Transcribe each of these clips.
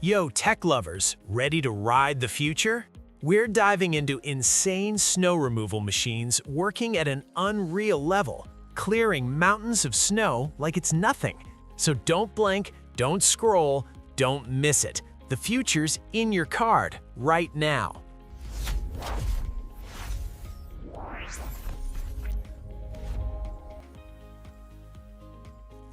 Yo, tech lovers, ready to ride the future? We're diving into insane snow removal machines working at an unreal level, clearing mountains of snow like it's nothing. So don't blink, don't scroll, don't miss it. The future's in your card right now.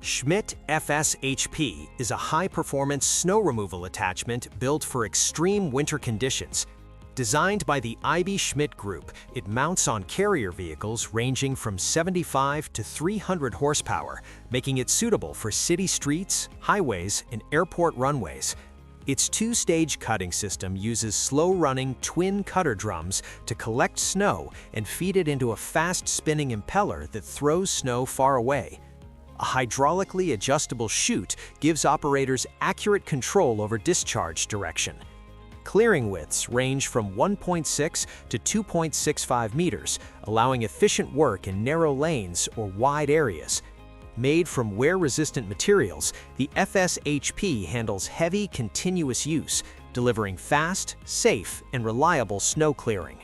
Schmidt FSHP is a high-performance snow removal attachment built for extreme winter conditions. Designed by the IB Schmidt Group, it mounts on carrier vehicles ranging from 75 to 300 horsepower, making it suitable for city streets, highways, and airport runways. Its two-stage cutting system uses slow-running twin cutter drums to collect snow and feed it into a fast-spinning impeller that throws snow far away. A hydraulically adjustable chute gives operators accurate control over discharge direction. Clearing widths range from 1.6 to 2.65 meters, allowing efficient work in narrow lanes or wide areas. Made from wear-resistant materials, the FSHP handles heavy, continuous use, delivering fast, safe, and reliable snow clearing.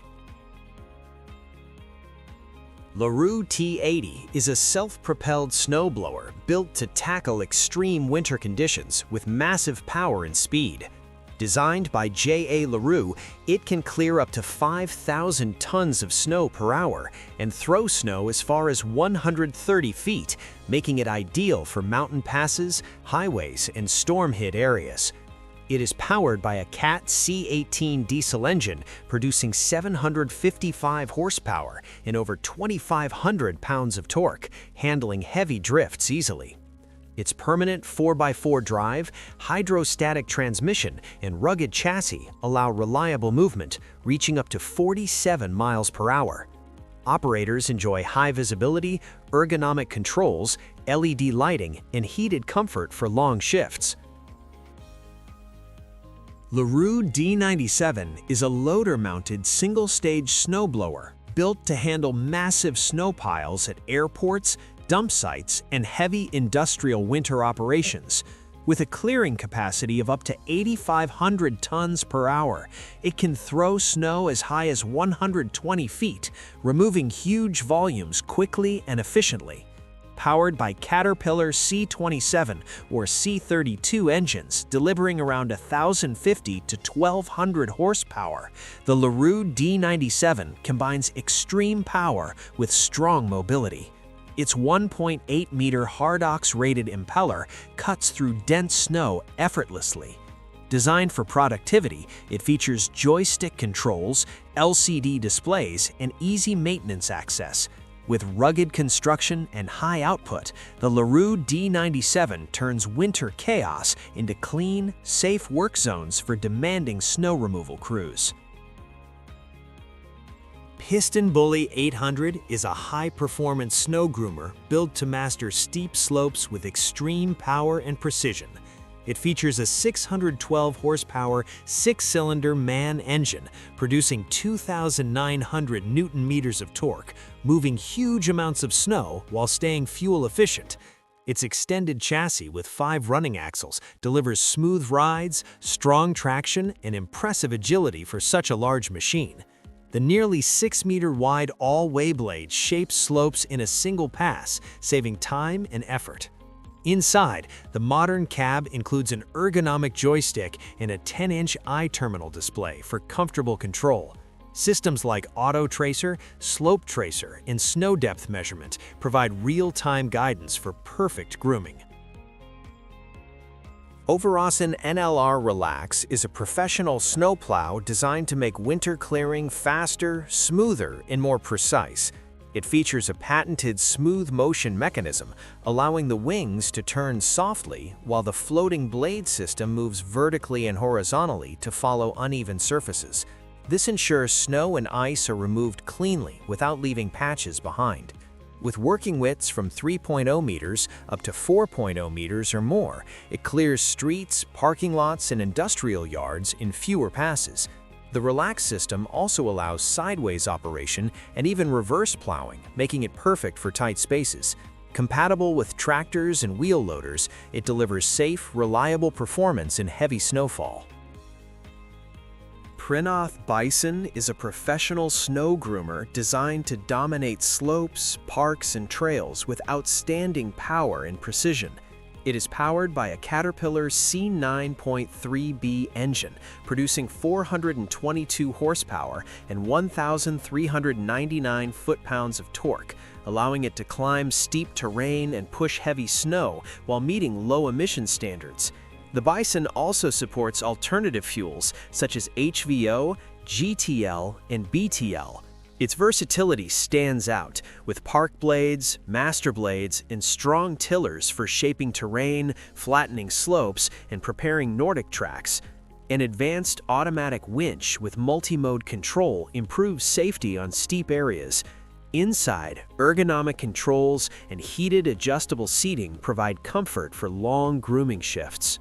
LaRue T80 is a self-propelled snowblower built to tackle extreme winter conditions with massive power and speed. Designed by J.A. LaRue, it can clear up to 5,000 tons of snow per hour and throw snow as far as 130 feet, making it ideal for mountain passes, highways, and storm-hit areas. It is powered by a Cat C18 diesel engine, producing 755 horsepower and over 2,500 pounds of torque, handling heavy drifts easily. Its permanent 4x4 drive, hydrostatic transmission, and rugged chassis allow reliable movement, reaching up to 47 miles per hour. Operators enjoy high visibility, ergonomic controls, LED lighting, and heated comfort for long shifts. LaRue D97 is a loader-mounted single-stage snowblower built to handle massive snow piles at airports, dump sites, and heavy industrial winter operations. With a clearing capacity of up to 8,500 tons per hour, it can throw snow as high as 120 feet, removing huge volumes quickly and efficiently. Powered by Caterpillar C27 or C32 engines, delivering around 1,050 to 1,200 horsepower, the LaRue D97 combines extreme power with strong mobility. Its 1.8-meter Hardox-rated impeller cuts through dense snow effortlessly. Designed for productivity, it features joystick controls, LCD displays, and easy maintenance access. With rugged construction and high output, the LaRue D97 turns winter chaos into clean, safe work zones for demanding snow removal crews. Piston Bully 800 is a high-performance snow groomer built to master steep slopes with extreme power and precision. It features a 612 horsepower, 6-cylinder MAN engine, producing 2,900 Newton-meters of torque, moving huge amounts of snow while staying fuel efficient. Its extended chassis with 5 running axles delivers smooth rides, strong traction, and impressive agility for such a large machine. The nearly 6-meter wide all-way blade shapes slopes in a single pass, saving time and effort. Inside, the modern cab includes an ergonomic joystick and a 10-inch I-terminal display for comfortable control. Systems like Auto Tracer, Slope Tracer, and Snow Depth Measurement provide real-time guidance for perfect grooming. Overossen NLR Relax is a professional snowplow designed to make winter clearing faster, smoother, and more precise. It features a patented smooth motion mechanism, allowing the wings to turn softly while the floating blade system moves vertically and horizontally to follow uneven surfaces. This ensures snow and ice are removed cleanly without leaving patches behind. With working widths from 3.0 meters up to 4.0 meters or more, it clears streets, parking lots, and industrial yards in fewer passes. The Relax system also allows sideways operation and even reverse plowing, making it perfect for tight spaces. Compatible with tractors and wheel loaders, it delivers safe, reliable performance in heavy snowfall. Prinoth Bison is a professional snow groomer designed to dominate slopes, parks, and trails with outstanding power and precision. It is powered by a Caterpillar C9.3B engine, producing 422 horsepower and 1,399 foot-pounds of torque, allowing it to climb steep terrain and push heavy snow while meeting low emission standards. The Bison also supports alternative fuels such as HVO, GTL, and BTL. Its versatility stands out, with park blades, master blades, and strong tillers for shaping terrain, flattening slopes, and preparing Nordic tracks. An advanced automatic winch with multi-mode control improves safety on steep areas. Inside, ergonomic controls and heated adjustable seating provide comfort for long grooming shifts.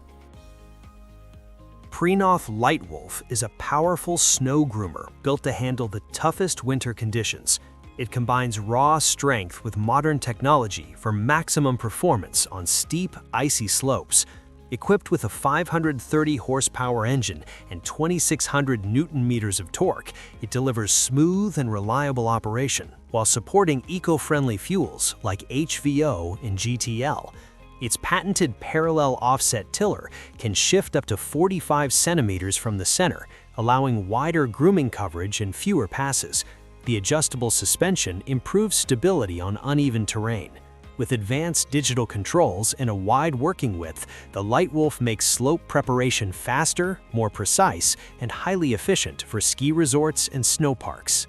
Prinoth Lightwolf is a powerful snow groomer built to handle the toughest winter conditions. It combines raw strength with modern technology for maximum performance on steep, icy slopes. Equipped with a 530 horsepower engine and 2,600 Newton-meters of torque, it delivers smooth and reliable operation while supporting eco-friendly fuels like HVO and GTL. Its patented parallel offset tiller can shift up to 45 centimeters from the center, allowing wider grooming coverage and fewer passes. The adjustable suspension improves stability on uneven terrain. With advanced digital controls and a wide working width, the Lightwolf makes slope preparation faster, more precise, and highly efficient for ski resorts and snow parks.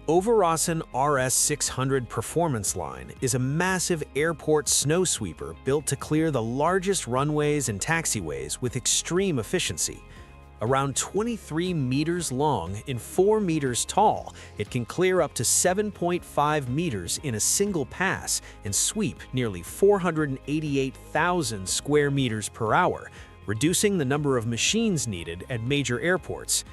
Overossen RS600 Performance Line is a massive airport snow sweeper built to clear the largest runways and taxiways with extreme efficiency. Around 23 meters long and 4 meters tall, it can clear up to 7.5 meters in a single pass and sweep nearly 488,000 square meters per hour, reducing the number of machines needed at major airports.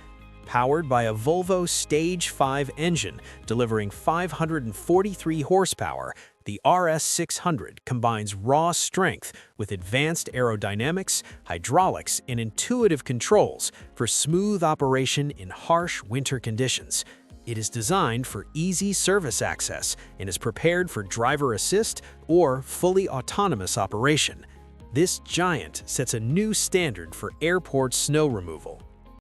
Powered by a Volvo Stage 5 engine delivering 543 horsepower, the RS600 combines raw strength with advanced aerodynamics, hydraulics, and intuitive controls for smooth operation in harsh winter conditions. It is designed for easy service access and is prepared for driver assist or fully autonomous operation. This giant sets a new standard for airport snow removal.